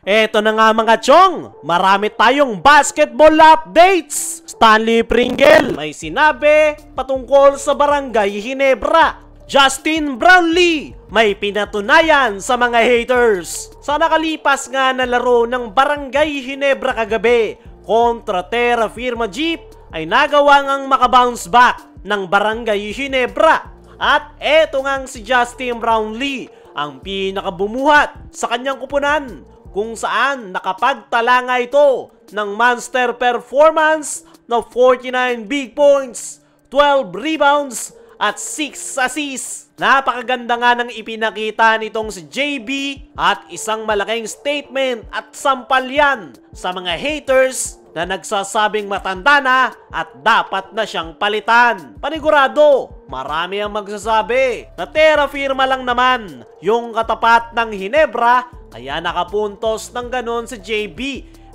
Eto na nga mga chong, marami tayong basketball updates. Stanley Pringle may sinabi patungkol sa Barangay Ginebra. Justin Brownlee may pinatunayan sa mga haters. Sa nakalipas nga na laro ng Barangay Ginebra kagabi kontra Terra Firma Jeep ay nagawa ngang makabounce back ng Barangay Ginebra. At eto ngang si Justin Brownlee ang pinakabumuhat sa kanyang kupunan, kung saan nakapagtala nga ito ng monster performance na 49 big points, 12 rebounds at 6 assists. Napakaganda nga ng ipinakita nitong si JB at isang malaking statement at sampal yan sa mga haters na nagsasabing matanda na at dapat na siyang palitan. Panigurado, marami ang magsasabi na Terra Firma lang naman yung katapat ng Ginebra kaya nakapuntos ng ganon si JB.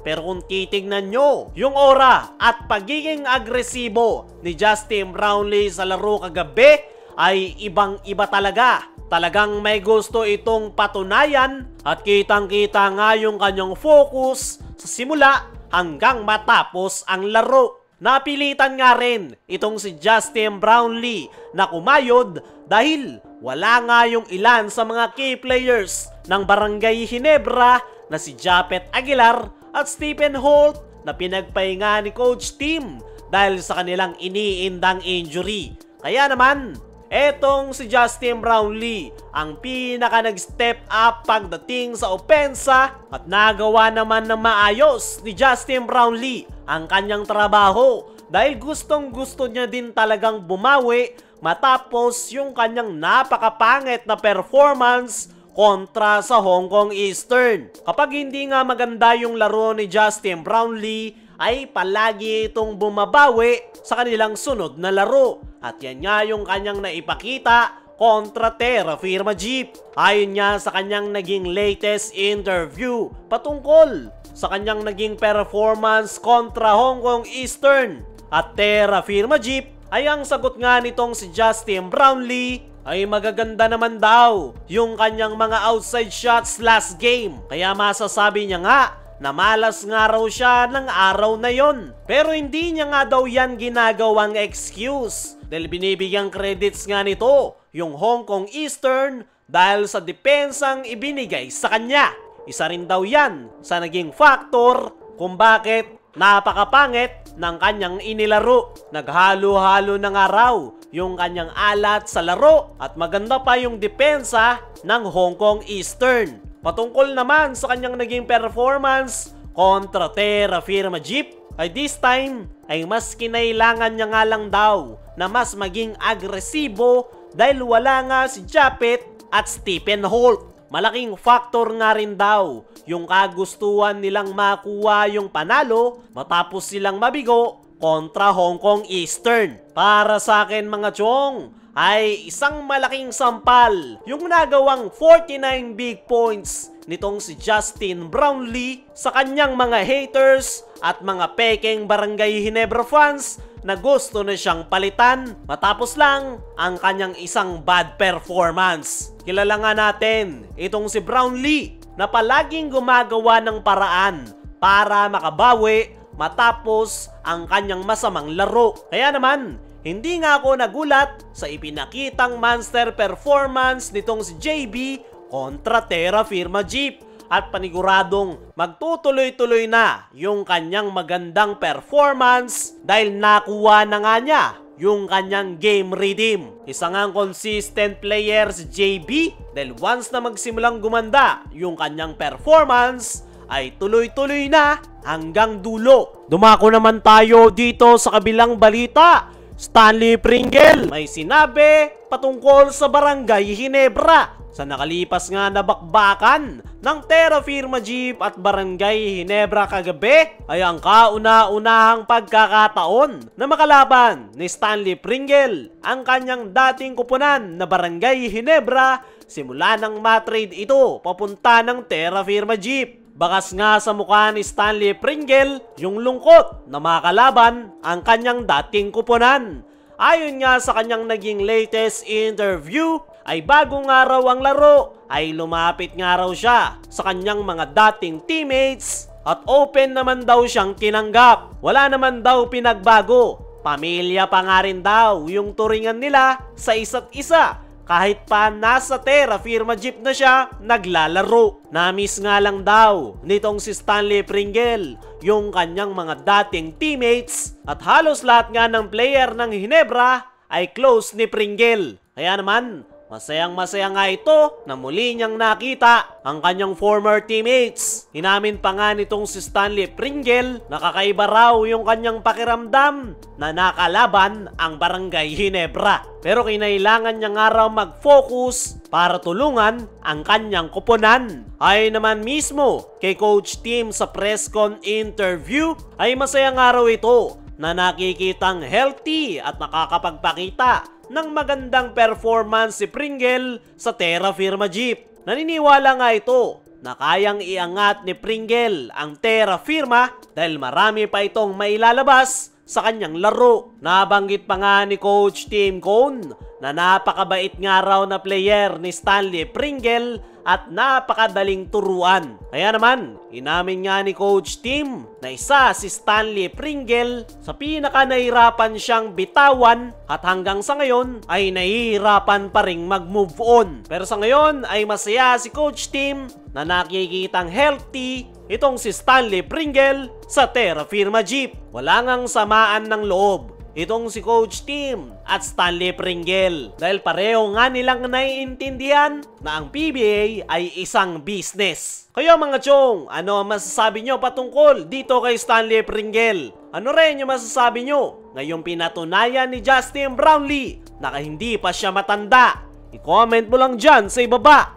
Pero kung titignan nyo yung aura at pagiging agresibo ni Justin Brownlee sa laro kagabi ay ibang-iba talaga. Talagang may gusto itong patunayan at kitang-kita nga yung kanyang focus sa simula hanggang matapos ang laro. Napilitan nga rin itong si Justin Brownlee na kumayod dahil wala nga yung ilan sa mga key players ng Barangay Ginebra na si Japet Aguilar at Stephen Holt na pinagpahinga ni Coach Tim dahil sa kanilang iniindang injury. Kaya naman, etong si Justin Brownlee ang pinaka nag-step up pagdating sa opensa at nagawa naman ng maayos ni Justin Brownlee ang kanyang trabaho dahil gustong-gusto niya din talagang bumawi matapos yung kanyang napakapangit na performance kontra sa Hong Kong Eastern. Kapag hindi nga maganda yung laro ni Justin Brownlee, ay palagi itong bumabawi sa kanilang sunod na laro. At yan nga yung kanyang naipakita kontra Terra Firma Jeep. Ayon niya sa kanyang naging latest interview patungkol sa kanyang naging performance kontra Hong Kong Eastern at Terra Firma Jeep, ay ang sagot nga nitong si Justin Brownlee ay magaganda naman daw yung kanyang mga outside shots last game. Kaya masasabi niya nga na malas nga raw siya ng araw na yon. Pero hindi niya nga daw yan ginagawang excuse dahil binibigyang credits nga nito yung Hong Kong Eastern dahil sa depensang ibinigay sa kanya. Isa rin daw yan sa naging factor kung bakit napakapangit ng kanyang inilaro. Naghalo-halo na nga raw yung kanyang alat sa laro at maganda pa yung depensa ng Hong Kong Eastern. Patungkol naman sa kanyang naging performance kontra Terra Firma Jeep, ay this time ay mas kinailangan niya nga lang daw na mas maging agresibo dahil wala nga si Japet at Stephen Holt. Malaking factor nga rin daw yung kagustuhan nilang makuha yung panalo matapos silang mabigo kontra Hong Kong Eastern. Para sa akin mga chong, ay isang malaking sampal yung nagawang 49 big points nitong si Justin Brownlee sa kanyang mga haters at mga peking Barangay Ginebra fans na gusto na siyang palitan matapos lang ang kanyang isang bad performance. Kilala nga natin itong si Brownlee na palaging gumagawa ng paraan para makabawi matapos ang kanyang masamang laro. Kaya naman, hindi nga ako nagulat sa ipinakitang monster performance nitong si JB kontra Terra Firma Jeep. At paniguradong magtutuloy-tuloy na yung kanyang magandang performance dahil nakuha na nga niya yung kanyang game redeem. Isa nga consistent player si JB dahil once na magsimulang gumanda yung kanyang performance ay tuloy-tuloy na hanggang dulo. Dumako naman tayo dito sa kabilang balita. Stanley Pringle may sinabi patungkol sa Barangay Ginebra. Sa nakalipas nga na bakbakan ng Terra Firma Jeep at Barangay Ginebra kagabi ay ang kauna-unahang pagkakataon na makalaban ni Stanley Pringle ang kanyang dating kupunan na Barangay Ginebra simula nang matrade ito papunta ng Terra Firma Jeep. Bakas nga sa mukha ni Stanley Pringle yung lungkot na makalaban ang kanyang dating kupunan. Ayon nga sa kanyang naging latest interview ay bago nga raw ang laro ay lumapit nga raw siya sa kanyang mga dating teammates at open naman daw siyang tinanggap. Wala naman daw pinagbago. Pamilya pa nga rin daw yung turingan nila sa isa't isa kahit pa nasa Terra Firma Jeep na siya naglalaro. Namiss nga lang daw nitong si Stanley Pringle yung kanyang mga dating teammates at halos lahat nga ng player ng Ginebra ay close ni Pringle. Kaya naman, masayang-masaya nga ito na muli niyang nakita ang kanyang former teammates. Inamin pa nga nitong si Stanley Pringle na kakaiba raw yung kanyang pakiramdam na nakalaban ang Barangay Ginebra. Pero kinailangan niya nga raw mag-focus para tulungan ang kanyang koponan. Ay naman mismo kay Coach Tim sa press con interview ay masaya nga raw ito na nakikitang healthy at nakakapagpakita ng magandang performance si Pringle sa Terra Firma Jeep. Naniniwala nga ito na kayang iangat ni Pringle ang Terra Firma dahil marami pa itong mailalabas sa kanyang laro. Nabanggit pa nga ni Coach Tim Cone na napakabait nga raw na player ni Stanley Pringle at napakadaling turuan. Kaya naman, inamin nga ni Coach Tim na isa si Stanley Pringle sa pinaka nahihirapan siyang bitawan at hanggang sa ngayon ay nahihirapan pa ring mag-move on. Pero sa ngayon ay masaya si Coach Tim na nakikitang healthy itong si Stanley Pringle sa Terra Firma Jeep. Wala ngang samaan ng loob itong si Coach Tim at Stanley Pringle dahil pareho nga nilang naiintindihan na ang PBA ay isang business. Kaya mga chong, ano ang masasabi nyo patungkol dito kay Stanley Pringle? Ano rin yung masasabi nyo ngayong pinatunayan ni Justin Brownlee na hindi pa siya matanda? I-comment mo lang dyan sa ibaba.